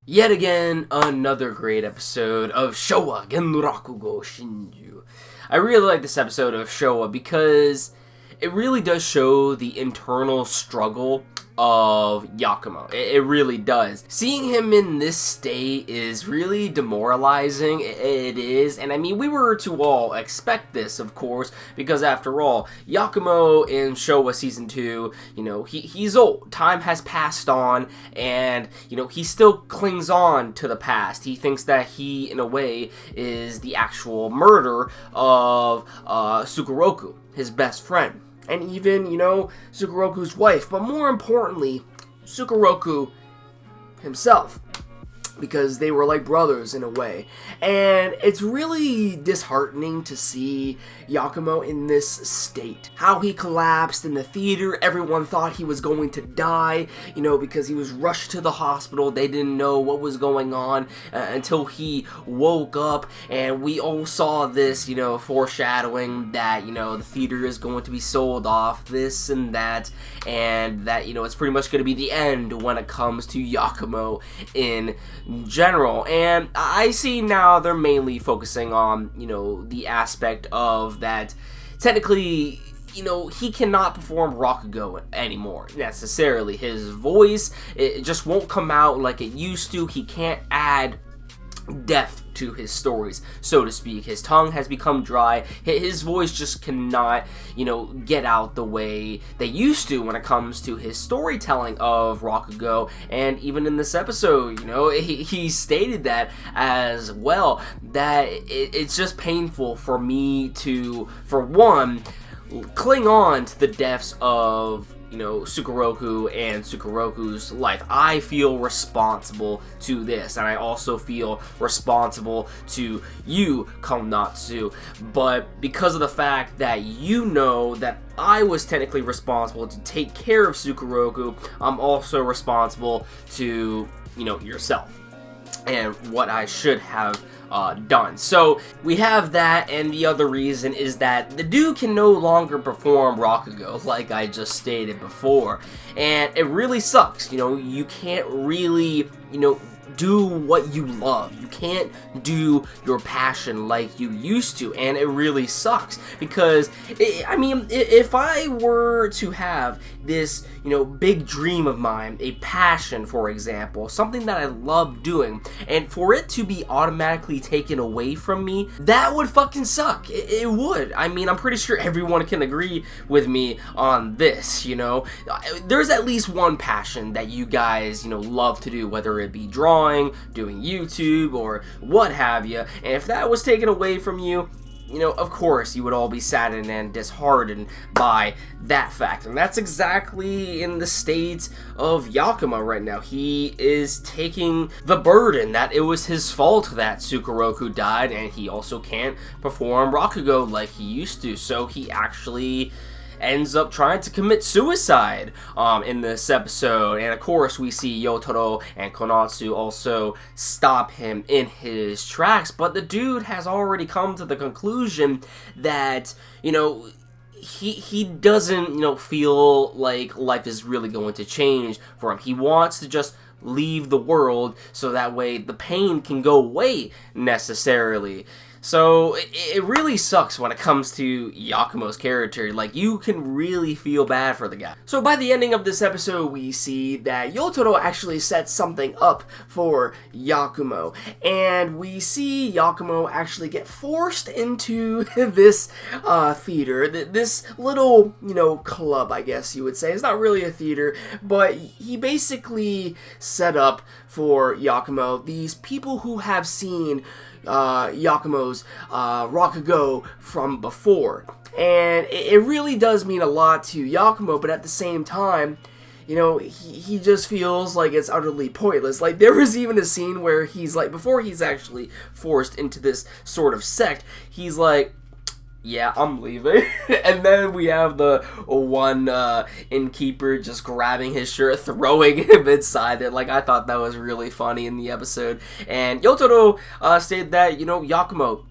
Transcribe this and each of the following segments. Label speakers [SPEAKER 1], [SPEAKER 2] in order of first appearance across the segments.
[SPEAKER 1] Yet again, another great episode of Shouwa Genroku Rakugo Shinjuu. I really like this episode of Shouwa because it really does show the internal struggle of Yakumo. It really does. Seeing him in this state is really demoralizing. It is, and I mean, we were to all expect this, of course, because after all, Yakumo in Shouwa Season 2, he's old. Time has passed on, and, he still clings on to the past. He thinks that he, in a way, is the actual murderer of Sukeroku, his best friend. And even, Sukeroku's wife, but more importantly, Sukeroku himself, because they were like brothers in a way. And it's really disheartening to see Yakumo in this state. How he collapsed in the theater, everyone thought he was going to die, because he was rushed to the hospital. They didn't know what was going on until he woke up, and we all saw this, foreshadowing that, the theater is going to be sold off, this and that, and that, it's pretty much going to be the end when it comes to Yakumo in general. And I see now they're mainly focusing on, the aspect of that technically, he cannot perform Rakugo anymore, necessarily. His voice, it just won't come out like it used to. He can't add depth to his stories, so to speak. His tongue has become dry. His voice just cannot, get out the way they used to when it comes to his storytelling of Rakugo. And even in this episode, he stated that as well, that it's just painful for me to, for one, cling on to the depths of Sukeroku and Sukeroku's life. I feel responsible to this, and I also feel responsible to you, Konatsu. But because of the fact that that I was technically responsible to take care of Sukeroku, I'm also responsible to, yourself and what I should have done. So we have that, and the other reason is that the dude can no longer perform Rakugo, like I just stated before, and it really sucks. You can't really, do what you love. You can't do your passion like you used to, and it really sucks because, if I were to have this, big dream of mine, a passion, for example, something that I love doing, and for it to be automatically taken away from me, that would fucking suck. It would. I'm pretty sure everyone can agree with me on this, There's at least one passion that you guys, love to do, whether it be drawing, doing YouTube, or what have you, and if that was taken away from you, of course, you would all be saddened and disheartened by that fact. And that's exactly in the state of Yakumo right now. He is taking the burden that it was his fault that Sukeroku died, and he also can't perform Rakugo like he used to. So he actually ends up trying to commit suicide in this episode. And of course, we see Yotaro and Konatsu also stop him in his tracks. But the dude has already come to the conclusion that, he doesn't, feel like life is really going to change for him. He wants to just leave the world so that way the pain can go away necessarily. So, it really sucks when it comes to Yakumo's character. Like, you can really feel bad for the guy. So, by the ending of this episode, we see that Yotaro actually sets something up for Yakumo. And we see Yakumo actually get forced into this theater. This little, club, I guess you would say. It's not really a theater, but he basically set up for Yakumo these people who have seen Yakumo's Rakugo from before. And it really does mean a lot to Yakumo, but at the same time, he just feels like it's utterly pointless. Like, there was even a scene where he's like, before he's actually forced into this sort of sect, he's like, yeah, I'm leaving. And then we have the one innkeeper just grabbing his shirt, throwing him inside it. Like, I thought that was really funny in the episode. And Yotaro stated that, Yakumo,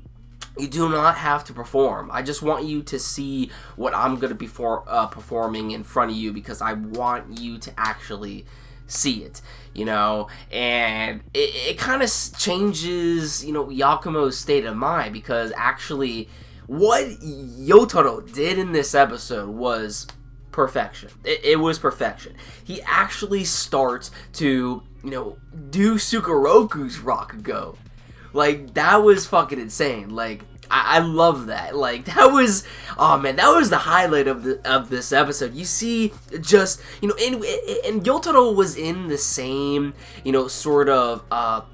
[SPEAKER 1] you do not have to perform. I just want you to see what I'm going to be performing in front of you, because I want you to actually see it, and it kind of changes, Yakumo's state of mind, because actually what Yotaro did in this episode was perfection. It was perfection. He actually starts to, do Sukeroku's Rakugo. Like, that was fucking insane. Like, I love that. Like, that was, oh man, that was the highlight of this episode. You see, just, and Yotaro was in the same, sort of,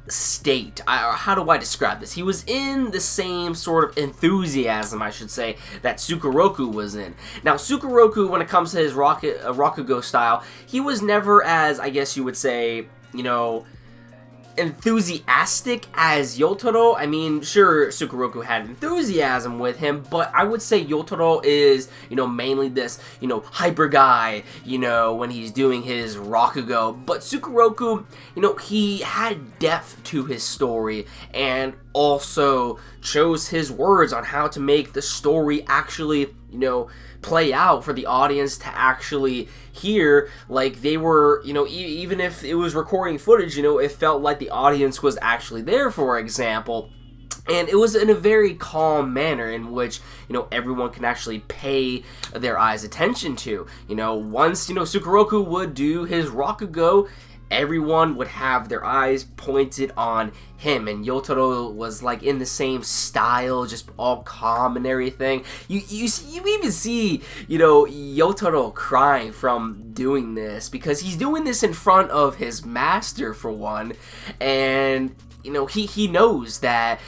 [SPEAKER 1] state. How do I describe this? He was in the same sort of enthusiasm, I should say, that Sukeroku was in. Now, Sukeroku, when it comes to his Rakugo style, he was never as, I guess you would say, enthusiastic as Yotaro. I mean, sure, Sukeroku had enthusiasm with him, but I would say Yotaro is, mainly this, hyper guy, when he's doing his Rakugo. But Sukeroku, he had depth to his story, and also chose his words on how to make the story actually, play out for the audience to actually hear. Like, they were, even if it was recording footage, it felt like the audience was actually there, for example. And it was in a very calm manner in which, everyone can actually pay their eyes attention to. Once, Sukeroku would do his Rakugo, everyone would have their eyes pointed on him, and Yotaro was like in the same style, just all calm and everything. You even see, Yotaro crying from doing this, because he's doing this in front of his master, for one, and he knows that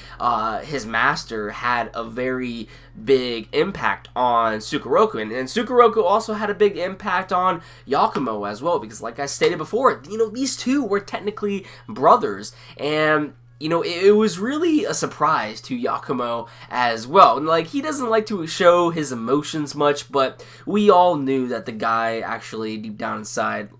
[SPEAKER 1] his master had a very big impact on Sukeroku, and Sukeroku also had a big impact on Yakumo as well, because like I stated before, these two were technically brothers, and it was really a surprise to Yakumo as well. And like, he doesn't like to show his emotions much, but we all knew that the guy actually deep down inside,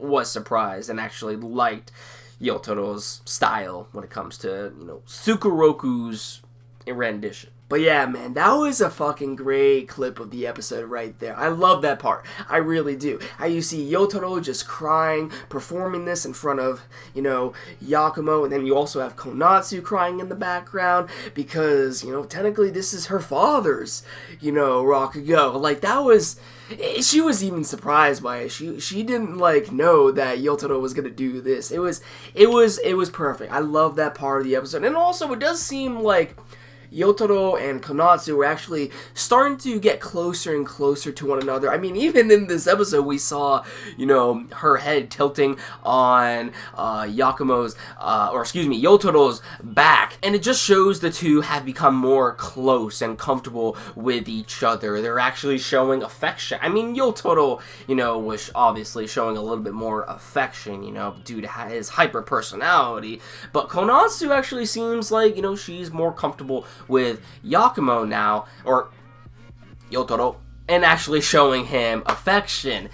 [SPEAKER 1] was surprised and actually liked Yotaro's style when it comes to, Sukeroku's rendition. But yeah, man, that was a fucking great clip of the episode right there. I love that part. I really do. How you see Yotaro just crying, performing this in front of, Yakumo, and then you also have Konatsu crying in the background, because, technically this is her father's, Rakugo. Like, that was... She was even surprised by it. She didn't know that Yotaro was gonna do this. It was perfect. I love that part of the episode. And also, it does seem like Yotaro and Konatsu were actually starting to get closer and closer to one another. I mean, even in this episode, we saw, her head tilting on Yotaro's back. And it just shows the two have become more close and comfortable with each other. They're actually showing affection. I mean, Yotaro, was obviously showing a little bit more affection, due to his hyper personality. But Konatsu actually seems like, she's more comfortable with Yakumo now, or Yotaro, and actually showing him affection.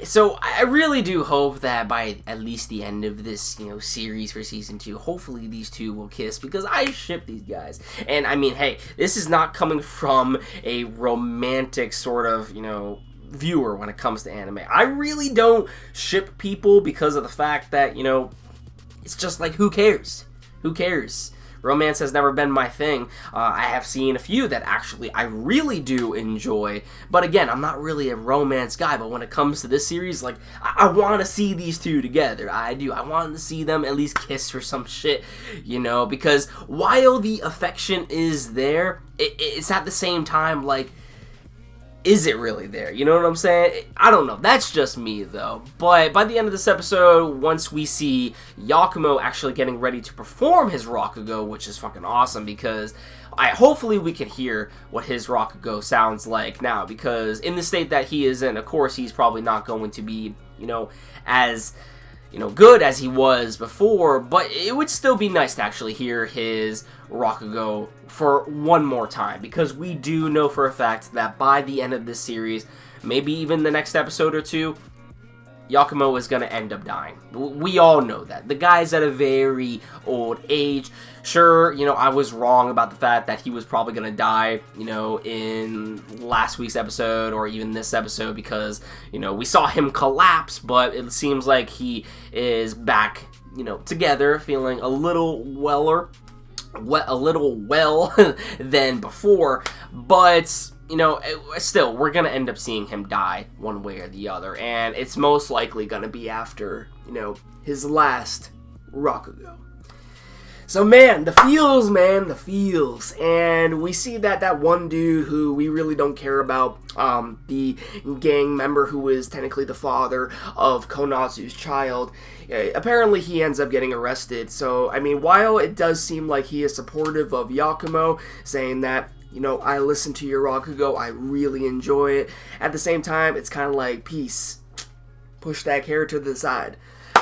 [SPEAKER 1] So I really do hope that by at least the end of this, series for season 2, hopefully these two will kiss, because I ship these guys. And I mean, hey, this is not coming from a romantic sort of, viewer when it comes to anime. I really don't ship people because of the fact that, it's just like, who cares? Who cares? Romance has never been my thing. I have seen a few that actually I really do enjoy. But again, I'm not really a romance guy. But when it comes to this series, like, I want to see these two together. I do. I want to see them at least kiss or some shit, because while the affection is there, it's at the same time, like, is it really there? You know what I'm saying? I don't know. That's just me, though. But by the end of this episode, once we see Yakumo actually getting ready to perform his Rakugo, which is fucking awesome, because hopefully we can hear what his Rakugo sounds like now, because in the state that he is in, of course, he's probably not going to be, as good as he was before, but it would still be nice to actually hear his Rakugo for one more time, because we do know for a fact that by the end of this series, maybe even the next episode or two, Yakumo is going to end up dying. We all know that. The guy's at a very old age. Sure, I was wrong about the fact that he was probably going to die, in last week's episode or even this episode because, we saw him collapse, but it seems like he is back, together, feeling a little well than before, but still, we're going to end up seeing him die one way or the other, and it's most likely going to be after, his last Rakugo. So, man, the feels, and we see that one dude who we really don't care about, the gang member who is technically the father of Konazu's child, apparently he ends up getting arrested. So, I mean, while it does seem like he is supportive of Yakumo, saying that, I listen to your Rakugo, I really enjoy it, at the same time, it's kind of like, peace, push that character to the side.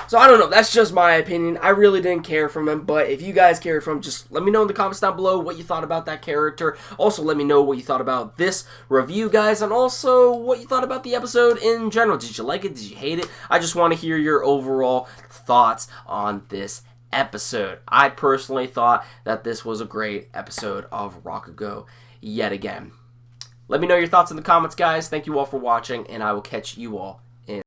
[SPEAKER 1] So I don't know, that's just my opinion. I really didn't care for him, but if you guys cared for him, just let me know in the comments down below what you thought about that character. Also, let me know what you thought about this review, guys, and also what you thought about the episode in general. Did you like it? Did you hate it? I just want to hear your overall thoughts on this episode. I personally thought that this was a great episode of Rakugo yet again. Let me know your thoughts in the comments, guys. Thank you all for watching, and I will catch you all